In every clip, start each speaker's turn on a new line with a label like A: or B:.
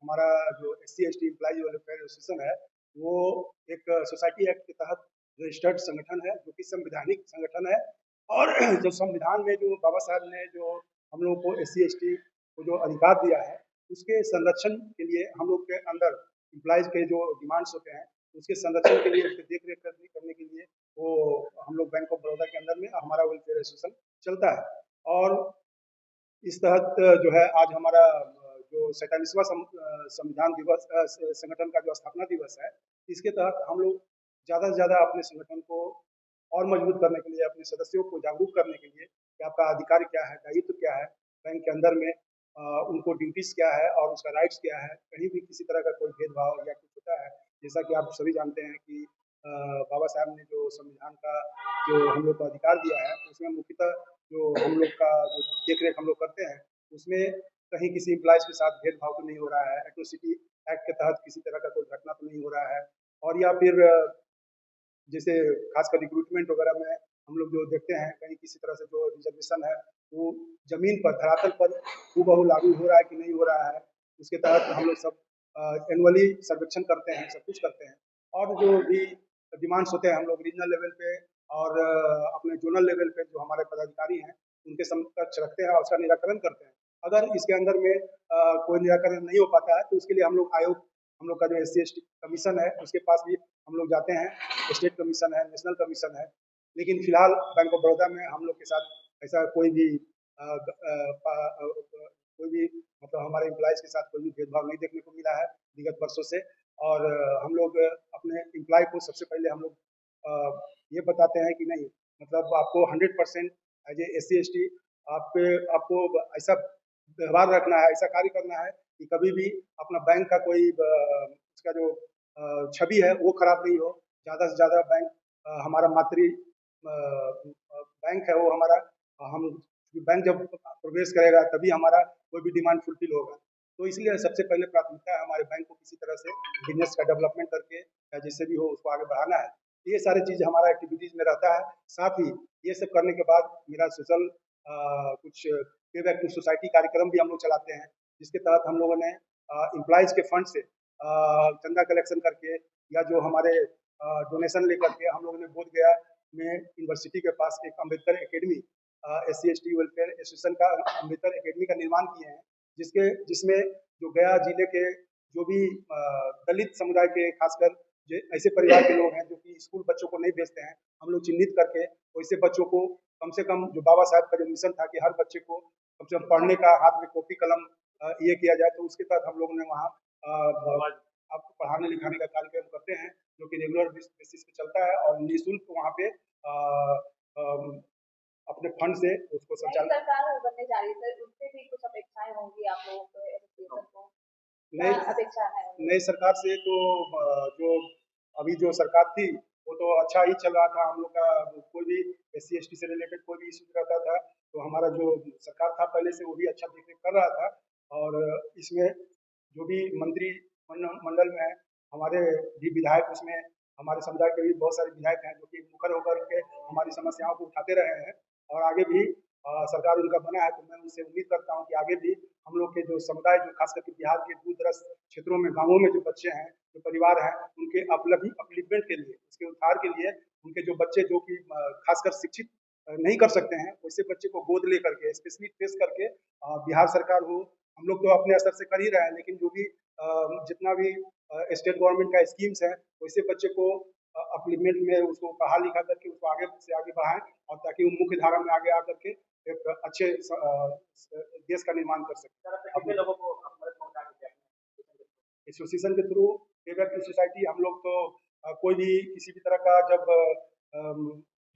A: हमारा जो SC/ST employ welfare association है, वो एक सोसाइटी एक्ट के तहत रजिस्टर्ड संगठन है, जो कि संवैधानिक संगठन है। और जो संविधान में जो बाबा साहब ने जो हम लोगों को SC/ST को जो अधिकार दिया है, उसके संरक्षण के लिए हम लोग के अंदर एम्प्लॉयज के जो डिमांड्स होते हैं, उसके संरक्षण के लिए, उसकी देख रेख करने के लिए वो हम लोग बैंक ऑफ बड़ौदा के अंदर में हमारा वेलफेयर एसोसिएशन चलता है। और इस तहत जो है आज हमारा जो 47वां संविधान दिवस संगठन का जो स्थापना दिवस है, इसके तहत हम लोग ज़्यादा से ज़्यादा अपने संगठन को और मजबूत करने के लिए, अपने सदस्यों को जागरूक करने के लिए कि आपका अधिकार क्या है, दायित्व क्या है, बैंक के अंदर में उनको ड्यूटीज़ क्या है और उसका राइट्स क्या है। कहीं भी किसी तरह का कोई भेदभाव या कुछ होता है, जैसा कि आप सभी जानते हैं कि बाबा साहब ने जो संविधान का जो हम लोग को अधिकार दिया है, उसमें मुख्यतः जो हम लोग का जो देख रेख हम लोग करते हैं, उसमें कहीं किसी एम्प्लॉयज़ के साथ भेदभाव तो नहीं हो रहा है, एट्रोसिटी एक्ट के तहत किसी तरह का कोई घटना तो नहीं हो रहा है। और या फिर जैसे खासकर रिक्रूटमेंट वगैरह में हम लोग जो देखते हैं, कहीं किसी तरह से जो रिजर्वेशन है, वो ज़मीन पर, धरातल पर हूबहू लागू हो रहा है कि नहीं हो रहा है। उसके तहत हम लोग सब एनुअली सर्वेक्षण करते हैं, सब कुछ करते हैं। और जो भी डिमांड्स होते हैं, हम लोग रीजनल लेवल पे और अपने जोनल लेवल पे जो हमारे पदाधिकारी हैं, उनके समकक्ष रखते हैं और उसका निराकरण करते हैं। अगर इसके अंदर में कोई निराकरण नहीं हो पाता है, तो उसके लिए हम लोग आयोग, हम लोग का जो SC/ST कमीशन है, उसके पास भी हम लोग जाते हैं। स्टेट कमीशन है, नेशनल कमीशन है। लेकिन फिलहाल बैंक ऑफ बड़ौदा में हम लोग के साथ ऐसा कोई भी कोई भी मतलब हमारे एम्प्लॉयज़ के साथ कोई भी भेदभाव नहीं देखने को मिला है विगत वर्षों से। और हम लोग अपने एम्प्लॉय को सबसे पहले हम लोग ये बताते हैं कि नहीं, मतलब आपको 100% एज ए SC/ST आपको ऐसा व्यवहार रखना है, ऐसा कार्य करना है कि कभी भी अपना बैंक का कोई उसका जो छवि है वो खराब नहीं हो। ज़्यादा से ज़्यादा बैंक हमारा बैंक है वो हमारा, हम बैंक जब प्रोग्रेस करेगा तभी हमारा कोई भी डिमांड फुलफिल होगा। तो इसलिए सबसे पहले प्राथमिकता है हमारे बैंक को किसी तरह से बिजनेस का डेवलपमेंट करके या जैसे भी हो उसको आगे बढ़ाना है। ये सारी चीज़ हमारा एक्टिविटीज़ में रहता है। साथ ही ये सब करने के बाद मेरा सोशल कुछ पे बैक टू सोसाइटी कार्यक्रम भी हम लोग चलाते हैं, जिसके तहत हम लोगों ने एम्प्लॉयज़ के फंड से चंदा कलेक्शन करके या जो हमारे डोनेशन लेकर के हम लोगों ने बोधगया में यूनिवर्सिटी के पास एक Ambedkar academy SC/ST welfare association का अम्बेडकर एकेडमी का निर्माण किए हैं, जिसमें जो गया जिले के जो भी दलित समुदाय के खासकर जो ऐसे परिवार के लोग हैं जो कि स्कूल बच्चों को नहीं भेजते हैं, हम लोग चिन्हित करके वैसे बच्चों को कम से कम, जो बाबा साहब का जो मिशन था कि हर बच्चे को कम से कम पढ़ने का, हाथ में कॉपी कलम ये किया जाए, तो उसके तहत हम लोगों ने वहाँ आपको पढ़ाने लिखाने का कार्यक्रम करते हैं, जो कि रेगुलर बेसिस पे चलता है और निःशुल्क वहाँ पे अपने फंड से उसको संचालित।
B: सरकार बनने जा रही है, उससे भी कुछ अपेक्षाएं होंगी आप लोगों को, एसोसिएशन को क्या
A: नई
B: अपेक्षा है?
A: नई सरकार से तो जो अभी जो सरकार थी वो तो अच्छा ही चल रहा था। हम लोग का कोई भी SC/ST से रिलेटेड कोई भी इशू रहता था, तो हमारा जो सरकार था पहले से वो भी अच्छा देख रेख कर रहा था। और इसमें जो भी मंत्री मंडल में है, हमारे भी विधायक उसमें, हमारे समुदाय के भी बहुत सारे विधायक हैं जो कि मुखर होकर के हमारी समस्याओं को उठाते रहे हैं। और आगे भी सरकार उनका बना है, तो मैं उनसे उम्मीद करता हूँ कि आगे भी हम लोग के जो समुदाय, जो खास करके बिहार के दूर दराज क्षेत्रों में, गाँवों में जो बच्चे हैं, जो परिवार हैं, उनके अपलिफ्टमेंट के लिए, उसके उद्धार के लिए, उनके जो बच्चे जो कि खासकर शिक्षित नहीं कर सकते हैं, वैसे बच्चे को गोद लेकर के स्पेशली पेश करके बिहार सरकार हो, हम लोग तो अपने स्तर से कर ही रहे हैं, लेकिन जो भी जितना भी स्टेट गवर्नमेंट का स्कीम्स है, वैसे बच्चे को अपलिफ्टमेंट में उसको पढ़ा लिखा करके उसको आगे से आगे बढ़ाएं, और ताकि वो मुख्य धारा में आगे आकर के एक अच्छे देश का निर्माण कर सके। अपने लोगों को एसोसिएशन के थ्रू पे बैक टू सोसाइटी हम लोग तो कोई भी किसी भी तरह का जब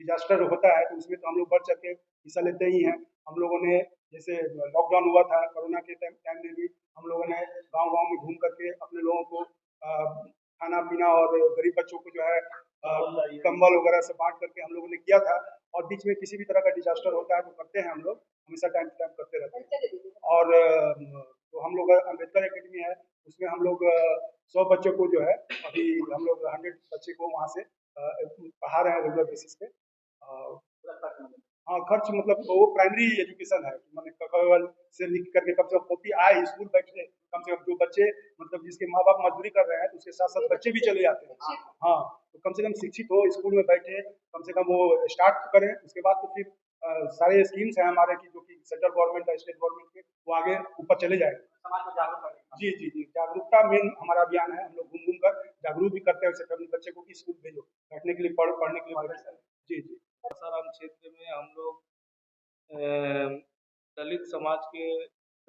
A: डिजास्टर होता है तो उसमें तो हम लोग बढ़ चढ़ के हिस्सा लेते ही हैं। हम लोगों ने जैसे लॉकडाउन हुआ था कोरोना के टाइम में भी हम लोगों ने गांव-गांव में घूम करके अपने लोगों को खाना पीना और गरीब बच्चों को जो है कंबल वगैरह से बांट करके हम लोगों ने किया था। और बीच में किसी भी तरह का डिजास्टर होता है तो करते हैं, हम लोग हमेशा टाइम टू टाइम करते रहते हैं। और तो हम लोग अम्बेडकर एकेडमी है, उसमें हम लोग 100 बच्चों को जो है अभी हम लोग 100 बच्चे को वहाँ से पढ़ा रहे हैं रेगुलर बेसिस पे। हाँ, खर्च मतलब वो प्राइमरी एजुकेशन है, मैंने कॉपी से लिख करके कम से कम कॉपी आए, स्कूल बैठे कम से कम जो बच्चे मतलब जिसके माँ बाप मजदूरी कर रहे हैं तो उसके साथ साथ बच्चे भी चले जाते हैं। हाँ, तो कम से कम शिक्षित हो, स्कूल में बैठे, कम से कम वो स्टार्ट करें, उसके बाद तो फिर सारे स्कीम्स हैं हमारे की जो कि सेंट्रल गवर्नमेंट है, स्टेट गवर्नमेंट के, वो आगे ऊपर चले जाएंगे।
C: समाज को जागरूक करने का।
A: जी जी जी, जागरूकता मेन हमारा अभियान है। हम लोग घूम घूम कर जागरूक भी करते हैं अपने बच्चे को कि स्कूल भेजो, बैठने के लिए पढ़ने के लिए भेजो। जी जी।
C: सासाराम क्षेत्र में हम लोग अ, दलित समाज के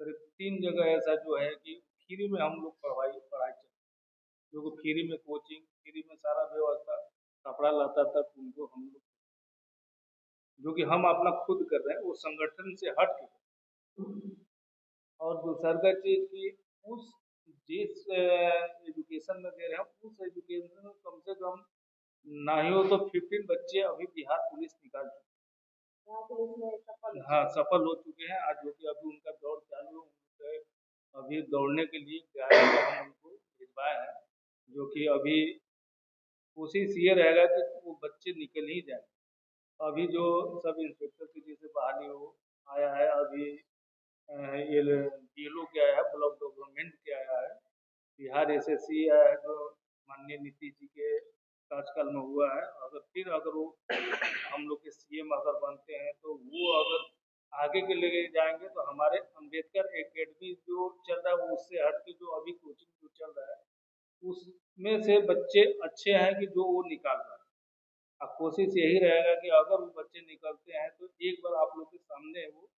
C: करीब 3 जगह ऐसा जो है कि फ्री में हम लोग पढ़ाई पढ़ाई चल, जो कि फ्री में कोचिंग, फ्री में सारा व्यवस्था, कपड़ा लता तक उनको हम लोग, जो कि हम अपना खुद कर रहे हैं, वो संगठन से हट के। और दूसरा चीज की उस जिस एजुकेशन में दे रहे हैं उस एजुकेशन में कम से कम ना ही हो तो 15 बच्चे अभी बिहार पुलिस निकाल चुके
B: यहाँ पुलिस में सफल
C: हैं। हाँ, सफल हो चुके हैं। आज जो कि अभी उनका दौड़ चालू है, उनके अभी दौड़ने के लिए गया है, हम उनको भिजवाए हैं, जो कि अभी कोशिश ये रहेगा कि वो बच्चे निकल ही जाए। अभी जो सब इंस्पेक्टर की जैसे बहाली हो आया है, अभी ये बीएलओ के आया है, ब्लॉक डेवलपमेंट के आया है, बिहार एसएससी आया है जो माननीय नीतीश जी के कार्यकाल में हुआ है। अगर वो हम लोग के सीएम अगर बनते हैं तो वो अगर आगे के लेके जाएंगे तो हमारे अम्बेडकर एकेडमी जो चल रहा है वो उससे हट के जो अभी कोचिंग जो चल रहा है उसमें से बच्चे अच्छे हैं कि जो वो निकाल रहा है। अब कोशिश यही रहेगा कि अगर वो बच्चे निकलते हैं तो एक बार आप लोग के सामने वो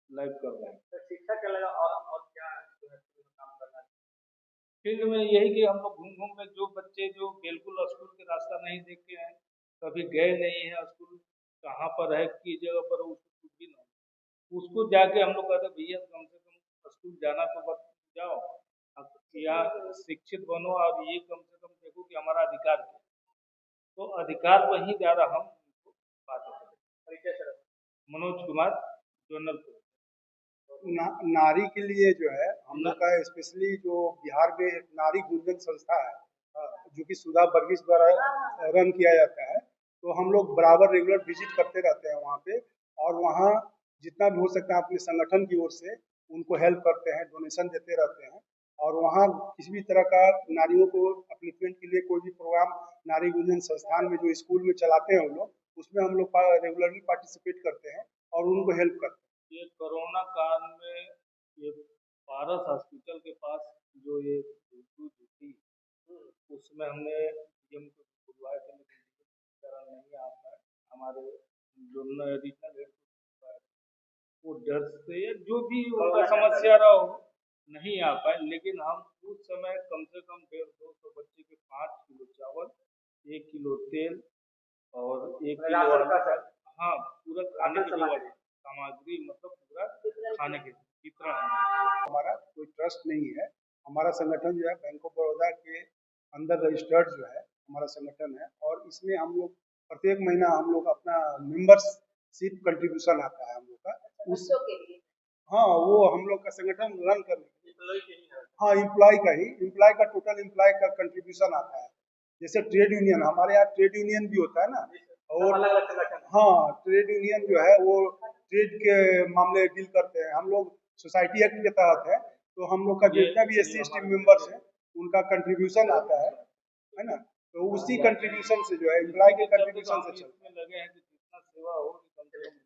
C: लाइव कर रहे हैं।
D: तो शिक्षा के अलावा और क्या जो है स्कूल में काम करना है?
C: फील्ड में यही कि हम लोग घूम घूम में जो बच्चे जो बिल्कुल स्कूल के रास्ता नहीं देख के आए, कभी गए नहीं है स्कूल, कहाँ पर है, किस जगह पर है, उसको कुछ भी नहीं, उसको जाके हम लोग कहते हैं भैया कम से कम स्कूल जाना तो बस जाओ, अब यहाँ शिक्षित बनो और ये कम से कम देखो कि हमारा अधिकार क्या है। तो अधिकार वहीं द्वारा हम उनको बातें करें।
D: परिचय सर।
C: मनोज कुमार, जोनल
A: नारी के लिए जो है हम लोग का स्पेशली जो बिहार में एक नारी गुंजन संस्था है, जो कि सुधा वर्गीस द्वारा रन किया जाता है। तो हम लोग बराबर रेगुलर विजिट करते रहते हैं वहाँ पे, और वहाँ जितना भी हो सकता है अपने संगठन की ओर से उनको हेल्प करते हैं, डोनेशन देते रहते हैं। और वहाँ किसी भी तरह का नारियों को अपलिफ्टमेंट के लिए कोई भी प्रोग्राम नारी गुंजन संस्थान में जो स्कूल में चलाते हैं वो लोग, उसमें हम लोग रेगुलरली पार्टिसिपेट करते हैं और उनको हेल्प करते हैं।
C: ये कोरोना काल में ये पारस हॉस्पिटल के पास जो ये थी उसमें हमने डीएम को बुलवाए थे, लेकिन कारण नहीं आ पाए। हमारे जो रीजनल हेड वो डर से या जो भी उनका समस्या रहा हो नहीं आ पाए, लेकिन हम उस समय कम से कम 150-200 बच्चे के 5 किलो चावल, 1 किलो तेल और 1 किलो हाँ पूरा खाने की सामग्री, मतलब पूरा खाने के वितरण है।
A: हमारा कोई ट्रस्ट नहीं है, हमारा संगठन जो है बैंक ऑफ बड़ौदा के अंदर रजिस्टर्ड जो है हमारा संगठन है, और इसमें हम लोग प्रत्येक महीना हम लोग अपना मेंबरशिप कंट्रीब्यूशन आता है हम लोग का
B: बच्चों के लिए।
A: हाँ, वो हम लोग का संगठन रन करने के लिए, हाँ इम्प्लॉय का टोटल इम्प्लॉय का कंट्रीब्यूशन आता है। जैसे ट्रेड यूनियन, हमारे यहाँ ट्रेड यूनियन भी होता है ना, और हाँ ट्रेड यूनियन जो है वो ट्रेड के मामले डील करते हैं। हम लोग सोसाइटी एक्ट के तहत है, तो हम लोग का जितना भी SC ST मेंबर्स है उनका कंट्रीब्यूशन आता है ना, तो उसी कंट्रीब्यूशन से जो है इम्प्लॉय के कंट्रीब्यूशन से चलता है।
C: लगे हैं कि जितना सेवा हो कम से कम